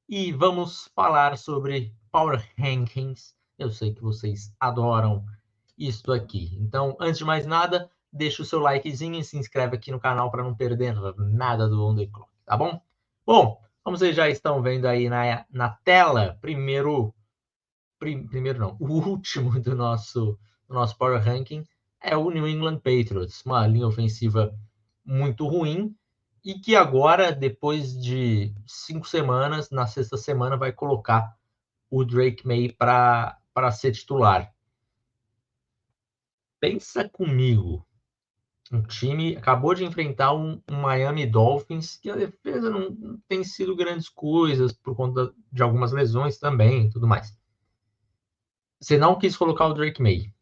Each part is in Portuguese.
e vamos falar sobre Power Rankings. Eu sei que vocês adoram isso aqui. Então, antes de mais nada, deixa o seu likezinho e se inscreve aqui no canal para não perder nada do On The Clock, tá bom? Bom, como vocês já estão vendo aí na tela, primeiro não, o último do nosso Power Ranking é o New England Patriots, uma linha ofensiva muito ruim e que agora, depois de 5 semanas, na sexta semana, vai colocar o Drake May para ser titular. Pensa comigo, um time acabou de enfrentar um Miami Dolphins, que a defesa não tem sido grandes coisas por conta de algumas lesões também e tudo mais. Você não quis colocar o Drake May.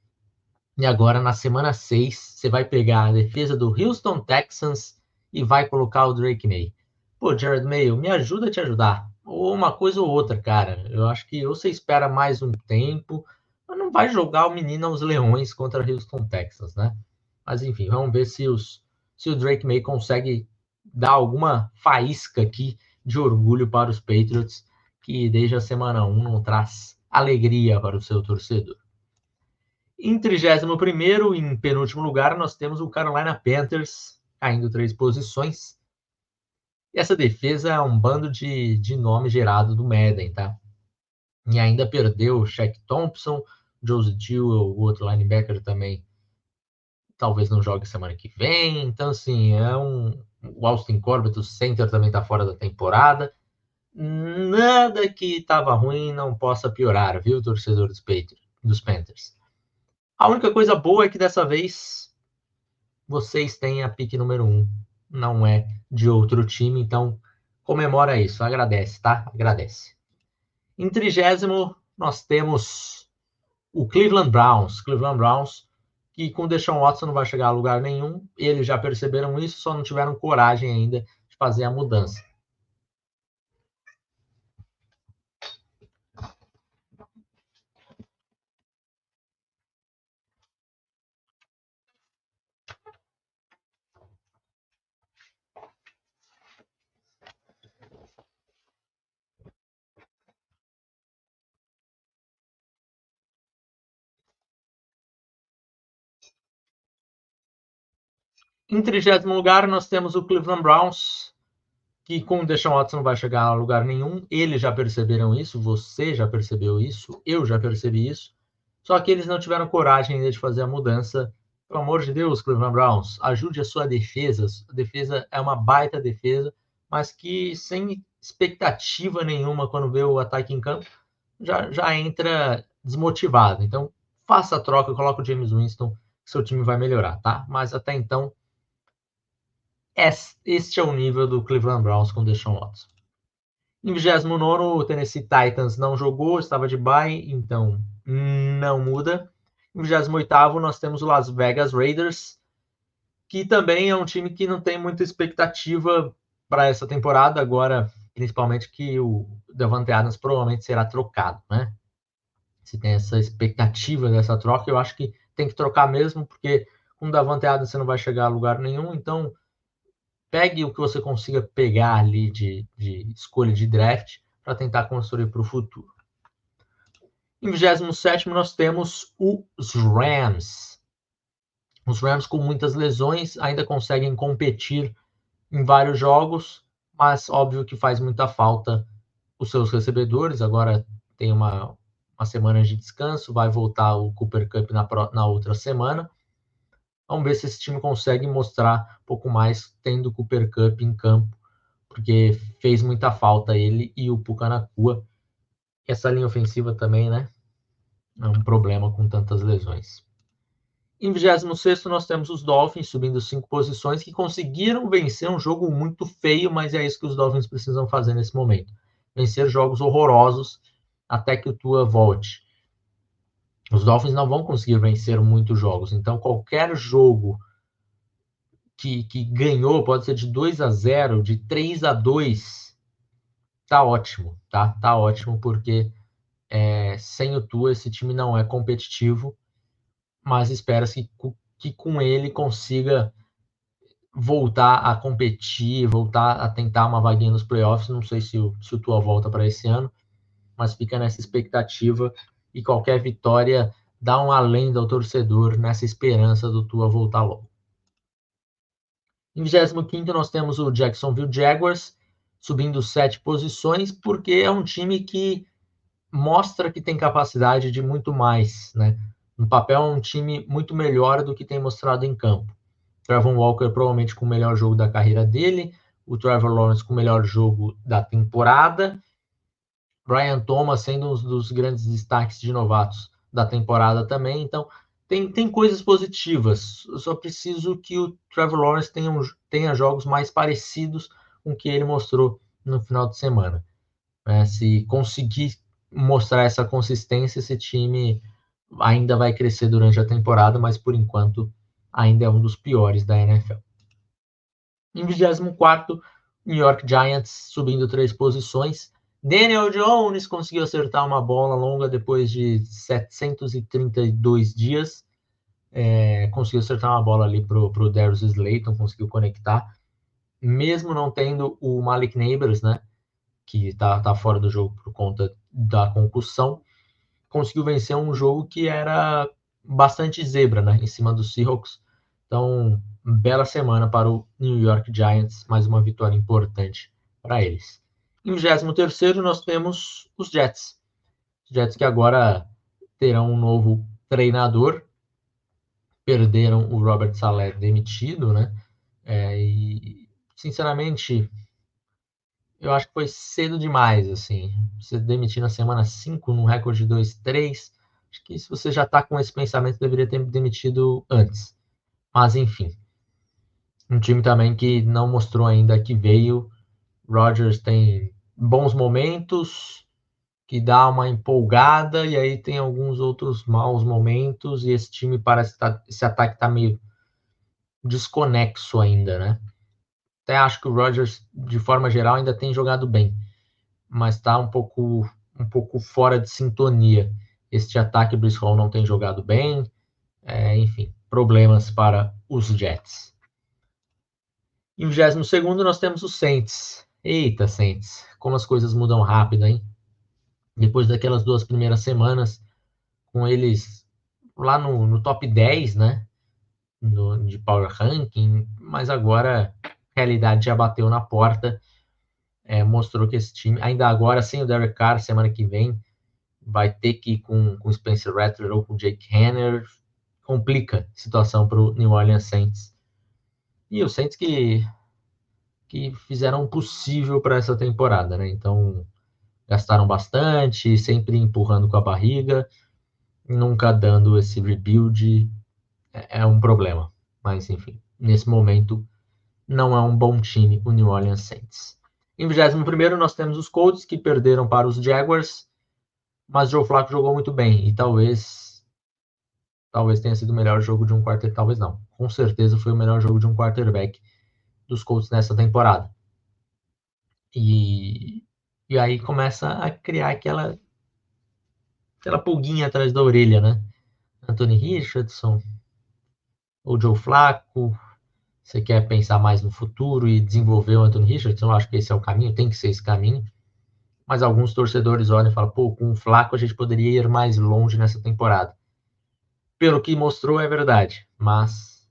E agora, na semana 6, você vai pegar a defesa do Houston Texans e vai colocar o Drake May. Pô, Jared Mayo, me ajuda a te ajudar. Ou uma coisa ou outra, cara. Eu acho que ou você espera mais um tempo, mas não vai jogar o menino aos leões contra o Houston Texans, né? Mas enfim, vamos ver se o Drake May consegue dar alguma faísca aqui de orgulho para os Patriots, que desde a semana 1 não traz alegria para o seu torcedor. Em 31º, em penúltimo lugar, nós temos o Carolina Panthers, caindo 3 posições. E essa defesa é um bando de nome gerado do Madden, tá? E ainda perdeu o Shaq Thompson, Joseph Jewell, o outro linebacker também, talvez não jogue semana que vem. Então, assim, o Austin Corbett, o center, também está fora da temporada. Nada que estava ruim não possa piorar, viu, torcedor dos Panthers? A única coisa boa é que dessa vez vocês têm a pick número 1, não é de outro time, então comemora isso, agradece, tá? Agradece. Em 30º, nós temos o Cleveland Browns. Cleveland Browns, que com o Deshaun Watson não vai chegar a lugar nenhum, eles já perceberam isso, só não tiveram coragem ainda de fazer a mudança. Em 30º lugar, nós temos o Cleveland Browns, que com o Deshaun Watson não vai chegar a lugar nenhum. Eles já perceberam isso, você já percebeu isso, eu já percebi isso. Só que eles não tiveram coragem ainda de fazer a mudança. Pelo amor de Deus, Cleveland Browns, ajude a sua defesa. A defesa é uma baita defesa, mas que sem expectativa nenhuma quando vê o ataque em campo, já entra desmotivado. Então, faça a troca, coloca o James Winston, que seu time vai melhorar, tá? Mas até então, este é o nível do Cleveland Browns com Deshaun Watson. Em 29º, o Tennessee Titans não jogou, estava de bye, então não muda. Em 28º, nós temos o Las Vegas Raiders, que também é um time que não tem muita expectativa para essa temporada, agora, principalmente que o Davante Adams provavelmente será trocado, né? Se tem essa expectativa dessa troca, eu acho que tem que trocar mesmo, porque com o Davante Adams você não vai chegar a lugar nenhum, então pegue o que você consiga pegar ali de escolha de draft para tentar construir para o futuro. Em 27º, nós temos os Rams. Os Rams, com muitas lesões, ainda conseguem competir em vários jogos, mas óbvio que faz muita falta os seus recebedores. Agora tem uma semana de descanso, vai voltar o Cooper Kupp na outra semana. Vamos ver se esse time consegue mostrar um pouco mais tendo o Cooper Kupp em campo, porque fez muita falta ele e o Puka Nacua. Essa linha ofensiva também, né? É um problema com tantas lesões. Em 26º, nós temos os Dolphins subindo 5 posições, que conseguiram vencer um jogo muito feio, mas é isso que os Dolphins precisam fazer nesse momento. Vencer jogos horrorosos até que o Tua volte. Os Dolphins não vão conseguir vencer muitos jogos, então qualquer jogo que ganhou pode ser de 2-0, de 3-2, tá ótimo, tá? Tá ótimo, porque sem o Tua esse time não é competitivo, mas espera-se que com ele consiga voltar a competir, voltar a tentar uma vaguinha nos playoffs. Não sei se o Tua volta para esse ano, mas fica nessa expectativa e qualquer vitória dá um alento ao torcedor nessa esperança do Tua voltar logo. Em 25º nós temos o Jacksonville Jaguars subindo 7 posições, porque é um time que mostra que tem capacidade de muito mais, né? No papel é um time muito melhor do que tem mostrado em campo. Trevor Walker provavelmente com o melhor jogo da carreira dele, o Trevor Lawrence com o melhor jogo da temporada, Brian Thomas sendo um dos grandes destaques de novatos da temporada também. Então, tem coisas positivas. Eu só preciso que o Trevor Lawrence tenha jogos mais parecidos com o que ele mostrou no final de semana. Se conseguir mostrar essa consistência, esse time ainda vai crescer durante a temporada, mas por enquanto ainda é um dos piores da NFL. Em 24º, New York Giants subindo 3 posições. Daniel Jones conseguiu acertar uma bola longa depois de 732 dias. Conseguiu acertar uma bola ali para o Darius Slayton, conseguiu conectar. Mesmo não tendo o Malik Nabers, né, que está fora do jogo por conta da concussão, conseguiu vencer um jogo que era bastante zebra, né, em cima do Seahawks. Então, bela semana para o New York Giants, mais uma vitória importante para eles. Em 23º nós temos os Jets. Os Jets que agora terão um novo treinador, perderam o Robert Saleh demitido, né? E sinceramente, eu acho que foi cedo demais, assim. Você demitir na semana 5, num recorde de 2-3, acho que se você já está com esse pensamento, deveria ter demitido antes. Mas, enfim. Um time também que não mostrou ainda que veio. Rodgers tem bons momentos, que dá uma empolgada, e aí tem alguns outros maus momentos, e esse time parece que esse ataque está meio desconexo ainda, né? Até acho que o Rodgers, de forma geral, ainda tem jogado bem, mas está um pouco fora de sintonia. Este ataque, Breece Hall não tem jogado bem, enfim, problemas para os Jets. Em 22º nós temos os Saints. Eita, Saints, como as coisas mudam rápido, hein? Depois daquelas 2 primeiras semanas, com eles lá no top 10, né? De Power Ranking, mas agora a realidade já bateu na porta. Mostrou que esse time, ainda agora sem o Derek Carr, semana que vem, vai ter que ir com Spencer Rattler ou com Jake Hanner. Complica a situação para o New Orleans Saints. E os Saints que fizeram o possível para essa temporada, né? Então, gastaram bastante, sempre empurrando com a barriga, nunca dando esse rebuild, é um problema. Mas, enfim, nesse momento, não é um bom time o New Orleans Saints. Em 21º, nós temos os Colts, que perderam para os Jaguars, mas Joe Flacco jogou muito bem, e talvez tenha sido o melhor jogo de um quarterback, talvez não, com certeza foi o melhor jogo de um quarterback dos Colts nessa temporada. E aí começa a criar aquela pulguinha atrás da orelha, né? Anthony Richardson ou Joe Flacco, você quer pensar mais no futuro e desenvolver o Anthony Richardson, eu acho que esse é o caminho, tem que ser esse caminho. Mas alguns torcedores olham e falam, pô, com o Flacco a gente poderia ir mais longe nessa temporada. Pelo que mostrou, é verdade, mas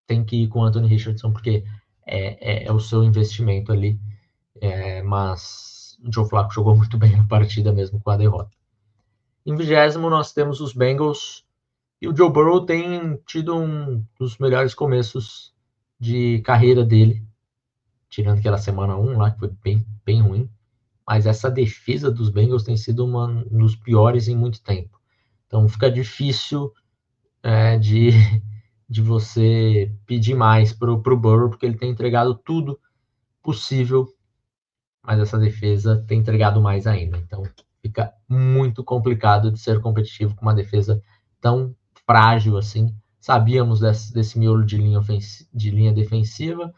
tem que ir com o Anthony Richardson, porque é o seu investimento ali. Mas o Joe Flacco jogou muito bem na partida, mesmo com a derrota. Em 20º, nós temos os Bengals, e o Joe Burrow tem tido um dos melhores começos de carreira dele, tirando aquela semana 1 lá, que foi bem, bem ruim. Mas essa defesa dos Bengals tem sido um dos piores em muito tempo. Então fica difícil de você pedir mais pro Burrow, porque ele tem entregado tudo possível, mas essa defesa tem entregado mais ainda. Então fica muito complicado de ser competitivo com uma defesa tão frágil assim. Sabíamos desse miolo de linha defensiva,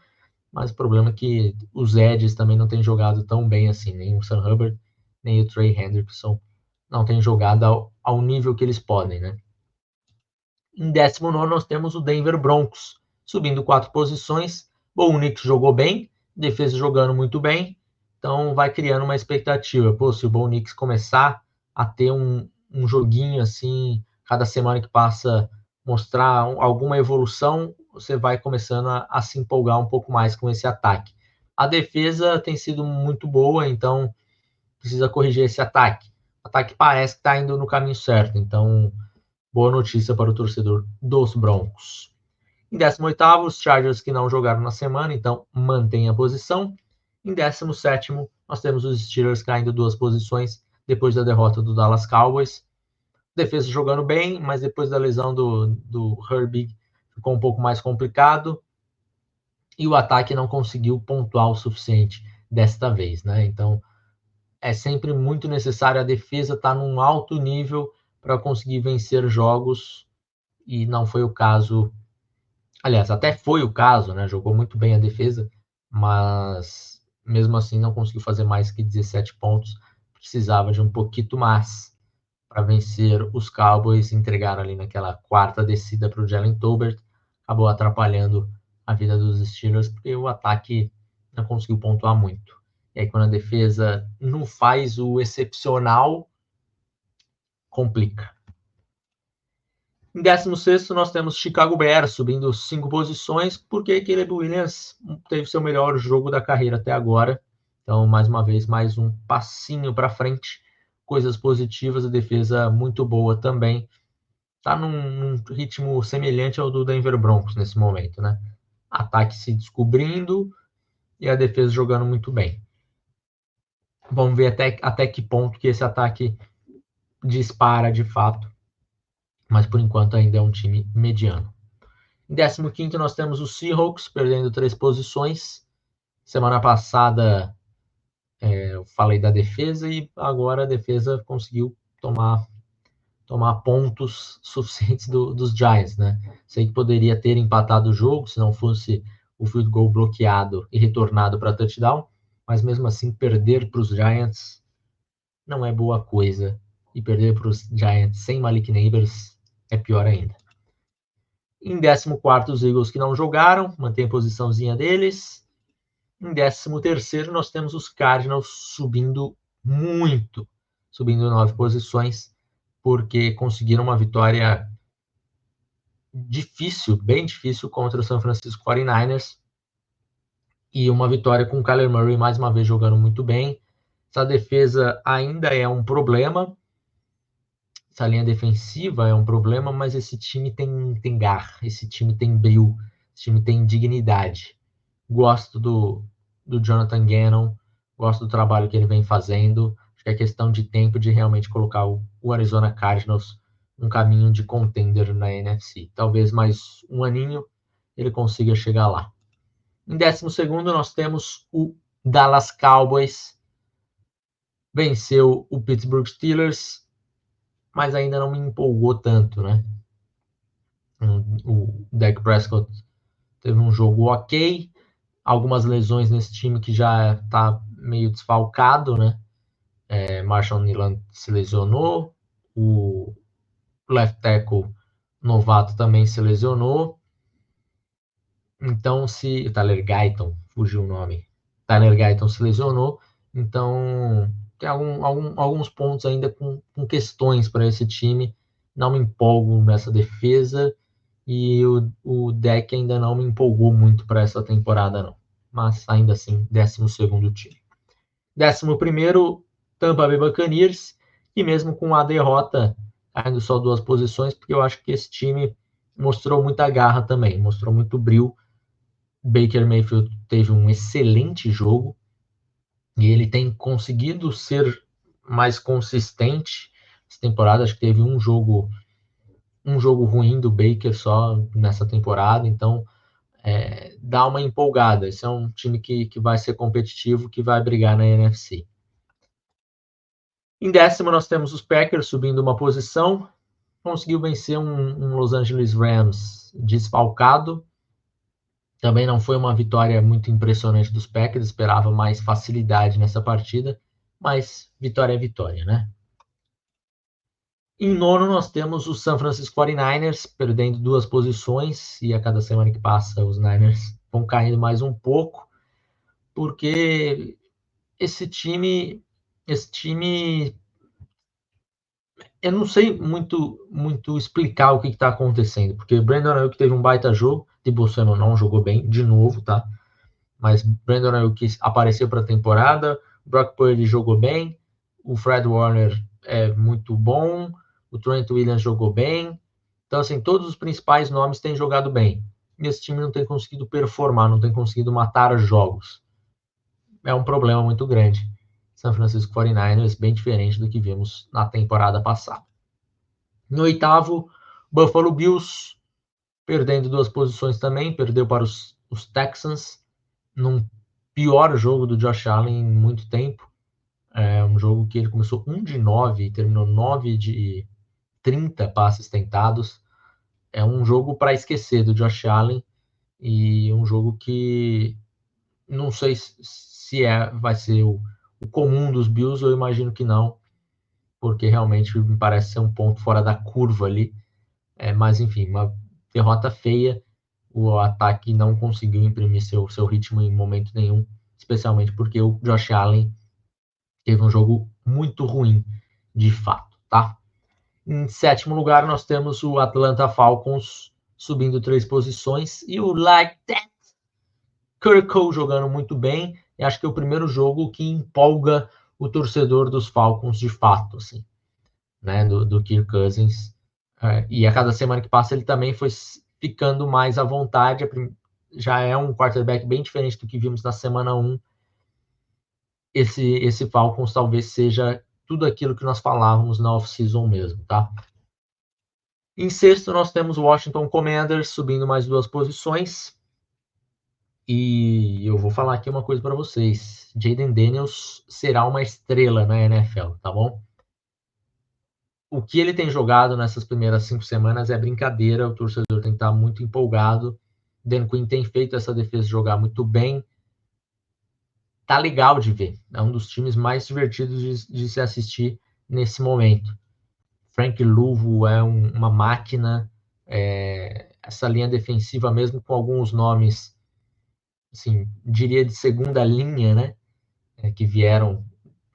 mas o problema é que os edges também não têm jogado tão bem assim, nem o Sam Hubbard, nem o Trey Hendrickson não têm jogado ao nível que eles podem, né? Em 19º nós temos o Denver Broncos, subindo 4 posições. Bom, o Knicks jogou bem, defesa jogando muito bem, então vai criando uma expectativa. Pô, se o Bo Knicks começar a ter um joguinho assim, cada semana que passa, mostrar alguma evolução, você vai começando a se empolgar um pouco mais com esse ataque. A defesa tem sido muito boa, então precisa corrigir esse ataque. O ataque parece que está indo no caminho certo, então boa notícia para o torcedor dos Broncos. Em 18º, os Chargers que não jogaram na semana, então mantém a posição. Em 17º, nós temos os Steelers caindo 2 posições depois da derrota do Dallas Cowboys. Defesa jogando bem, mas depois da lesão do Herbig ficou um pouco mais complicado. E o ataque não conseguiu pontuar o suficiente desta vez, né? Então, é sempre muito necessário a defesa estar num alto nível para conseguir vencer jogos, e não foi o caso. Aliás, até foi o caso, né? Jogou muito bem a defesa, mas mesmo assim não conseguiu fazer mais que 17 pontos. Precisava de um pouquinho mais para vencer os Cowboys. Entregaram ali naquela quarta descida para o Jalen Tolbert. Acabou atrapalhando a vida dos Steelers, porque o ataque não conseguiu pontuar muito. E aí, quando a defesa não faz o excepcional, complica. Em 16º, nós temos Chicago Bears subindo 5 posições, porque Caleb Williams teve seu melhor jogo da carreira até agora. Então, mais uma vez, mais um passinho para frente. Coisas positivas, a defesa muito boa também. Está num ritmo semelhante ao do Denver Broncos nesse momento, né? Ataque se descobrindo e a defesa jogando muito bem. Vamos ver até que ponto que esse ataque dispara de fato, mas por enquanto ainda é um time mediano. Em 15º, nós temos os Seahawks perdendo 3 posições. Semana passada eu falei da defesa e agora a defesa conseguiu tomar pontos suficientes dos Giants, né? Sei que poderia ter empatado o jogo se não fosse o field goal bloqueado e retornado para touchdown, mas mesmo assim perder para os Giants não é boa coisa, e perder para os Giants sem Malik Neighbors é pior ainda. Em 14º, os Eagles que não jogaram, mantém a posiçãozinha deles. Em 13º, nós temos os Cardinals subindo muito, subindo 9 posições, porque conseguiram uma vitória difícil, bem difícil, contra o San Francisco 49ers, e uma vitória com o Kyler Murray mais uma vez jogando muito bem. Essa defesa ainda é um problema, essa linha defensiva é um problema, mas esse time tem garra, esse time tem brilho, esse time tem dignidade. Gosto do Jonathan Gannon, gosto do trabalho que ele vem fazendo. Acho que é questão de tempo de realmente colocar o Arizona Cardinals num caminho de contender na NFC. Talvez mais um aninho ele consiga chegar lá. Em 12º, nós temos o Dallas Cowboys. Venceu o Pittsburgh Steelers, mas ainda não me empolgou tanto, né? O Dak Prescott teve um jogo ok, algumas lesões nesse time que já está meio desfalcado, né? Marshall Nyland se lesionou, o left tackle novato também se lesionou. Então, se Tyler Guyton, fugiu o nome, Tyler Guyton se lesionou, então tem alguns pontos ainda com questões para esse time. Não me empolgo nessa defesa, e o deck ainda não me empolgou muito para essa temporada, não. Mas ainda assim, 12º time. 11º, Tampa Bay Buccaneers, e mesmo com a derrota, caindo só 2 posições, porque eu acho que esse time mostrou muita garra também, mostrou muito brilho. Baker Mayfield teve um excelente jogo, e ele tem conseguido ser mais consistente essa temporada. Acho que teve um jogo ruim do Baker só nessa temporada, então dá uma empolgada. Esse é um time que vai ser competitivo, que vai brigar na NFC. Em 10º, nós temos os Packers subindo uma posição. Conseguiu vencer um Los Angeles Rams desfalcado. Também não foi uma vitória muito impressionante dos Packers, esperava mais facilidade nessa partida, mas vitória é vitória, né? Em nono, nós temos o San Francisco 49ers, perdendo 2 posições, e a cada semana que passa, os Niners vão caindo mais um pouco, porque esse time, eu não sei muito explicar o que está acontecendo, porque Brandon Ayuk teve um baita jogo, Deebo Samuel não jogou bem, de novo, tá? Mas Brandon Ayuk apareceu para a temporada, Brock Purdy jogou bem, o Fred Warner é muito bom, o Trent Williams jogou bem, então assim, todos os principais nomes têm jogado bem, e esse time não tem conseguido performar, não tem conseguido matar jogos. É um problema muito grande. San Francisco 49ers, bem diferente do que vimos na temporada passada. No oitavo, Buffalo Bills, perdendo 2 posições também, perdeu para os Texans, num pior jogo do Josh Allen em muito tempo. É um jogo que ele começou 1 de 9 e terminou 9 de 30 passes tentados. É um jogo para esquecer do Josh Allen e um jogo que não sei se vai ser o comum dos Bills, eu imagino que não, porque realmente me parece ser um ponto fora da curva ali. Mas enfim, uma derrota feia. O ataque não conseguiu imprimir seu ritmo em momento nenhum, especialmente porque o Josh Allen teve um jogo muito ruim, de fato, tá? Em sétimo lugar, nós temos o Atlanta Falcons subindo 3 posições e o Like That Kirk Cole jogando muito bem. E acho que é o primeiro jogo que empolga o torcedor dos Falcons de fato, assim, né? Do Kirk Cousins. E a cada semana que passa ele também foi ficando mais à vontade. Já é um quarterback bem diferente do que vimos na semana 1. Esse Falcons talvez seja tudo aquilo que nós falávamos na off-season mesmo, tá? Em sexto, nós temos o Washington Commanders subindo mais 2 posições. E eu vou falar aqui uma coisa para vocês. Jayden Daniels será uma estrela na NFL, tá bom? O que ele tem jogado nessas primeiras 5 semanas é brincadeira. O torcedor tem que estar muito empolgado. Dan Quinn tem feito essa defesa jogar muito bem. Tá legal de ver. É um dos times mais divertidos de se assistir nesse momento. Frank Louvo é uma máquina. Essa linha defensiva, mesmo com alguns nomes, assim, diria de segunda linha, né? Que vieram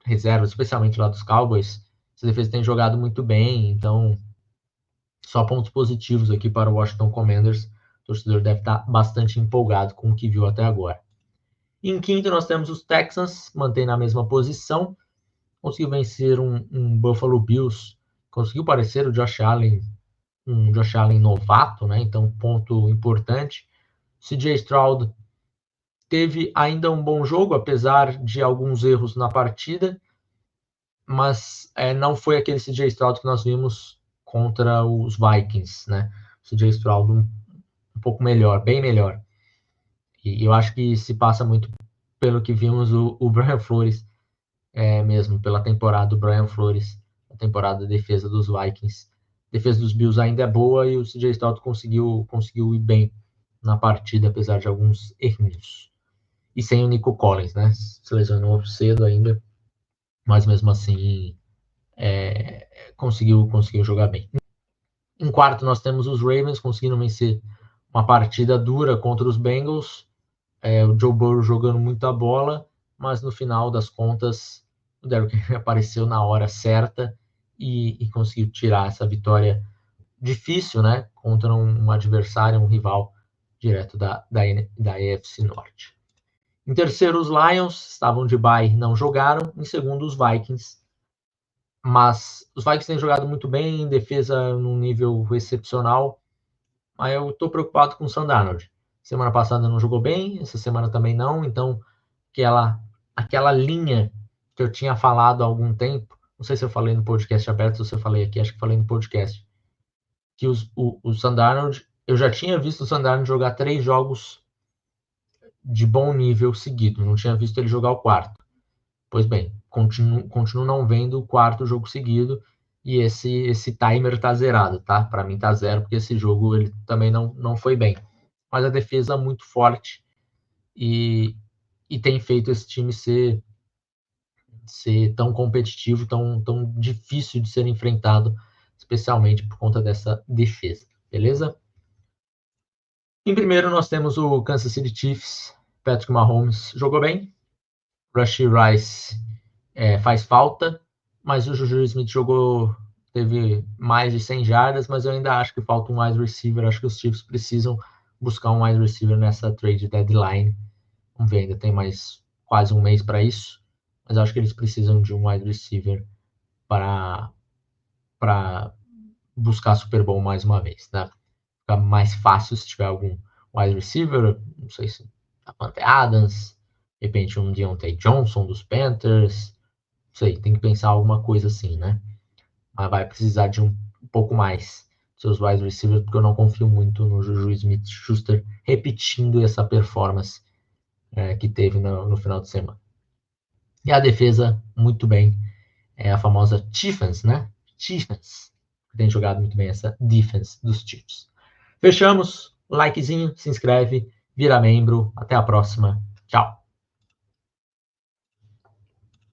reservas, especialmente lá dos Cowboys. Essa defesa tem jogado muito bem, então só pontos positivos aqui para o Washington Commanders. O torcedor deve estar bastante empolgado com o que viu até agora. Em quinto, nós temos os Texans, mantém na mesma posição. Conseguiu vencer um Buffalo Bills. Conseguiu parecer o Josh Allen, um Josh Allen novato, né? Então, ponto importante. CJ Stroud teve ainda um bom jogo, apesar de alguns erros na partida, mas não foi aquele CJ Stroud que nós vimos contra os Vikings, né? O CJ Stroud um pouco melhor, bem melhor. E eu acho que se passa muito pelo que vimos o Brian Flores, mesmo pela temporada do Brian Flores, a temporada da defesa dos Vikings. A defesa dos Bills ainda é boa e o CJ Stroud conseguiu ir bem na partida, apesar de alguns erros. E sem o Nico Collins, né? Se lesionou cedo ainda, mas mesmo assim conseguiu jogar bem. Em quarto, nós temos os Ravens conseguindo vencer uma partida dura contra os Bengals. O Joe Burrow jogando muita bola, mas no final das contas, o Derrick Henry apareceu na hora certa e conseguiu tirar essa vitória difícil, né? Contra um adversário, um rival direto da AFC Norte. Em terceiro, os Lions estavam de bye, não jogaram. Em segundo, os Vikings. Mas os Vikings têm jogado muito bem, em defesa num nível excepcional. Mas eu estou preocupado com o Sam Darnold. Semana passada não jogou bem, essa semana também não. Então, aquela linha que eu tinha falado há algum tempo, não sei se eu falei no podcast aberto, ou se eu falei aqui, acho que falei no podcast, que o Sam Darnold, eu já tinha visto o Sam Darnold jogar 3 jogos de bom nível seguido, não tinha visto ele jogar o quarto. Pois bem, continuo não vendo o quarto jogo seguido e esse timer tá zerado, tá? Para mim tá zero, porque esse jogo ele também não foi bem. Mas a defesa é muito forte e tem feito esse time ser tão competitivo, tão difícil de ser enfrentado, especialmente por conta dessa defesa, beleza? Em primeiro, nós temos o Kansas City Chiefs. Patrick Mahomes jogou bem. Rashee Rice faz falta, mas o Juju Smith teve mais de 100 jardas, mas eu ainda acho que falta um wide receiver. Acho que os Chiefs precisam buscar um wide receiver nessa trade deadline. Vamos ver, ainda tem mais quase um mês para isso, mas acho que eles precisam de um wide receiver para buscar Super Bowl mais uma vez, né? Fica mais fácil se tiver algum wide receiver, não sei se Davante Adams, de repente um Deontay Johnson dos Panthers, não sei, tem que pensar alguma coisa assim, né? Mas vai precisar de um pouco mais seus wide receivers, porque eu não confio muito no Juju Smith-Schuster repetindo essa performance que teve no final de semana. E a defesa, muito bem, é a famosa Chiefs, né? Chiefs, que tem jogado muito bem essa defense dos Chiefs. Fechamos, likezinho, se inscreve, vira membro, até a próxima, tchau!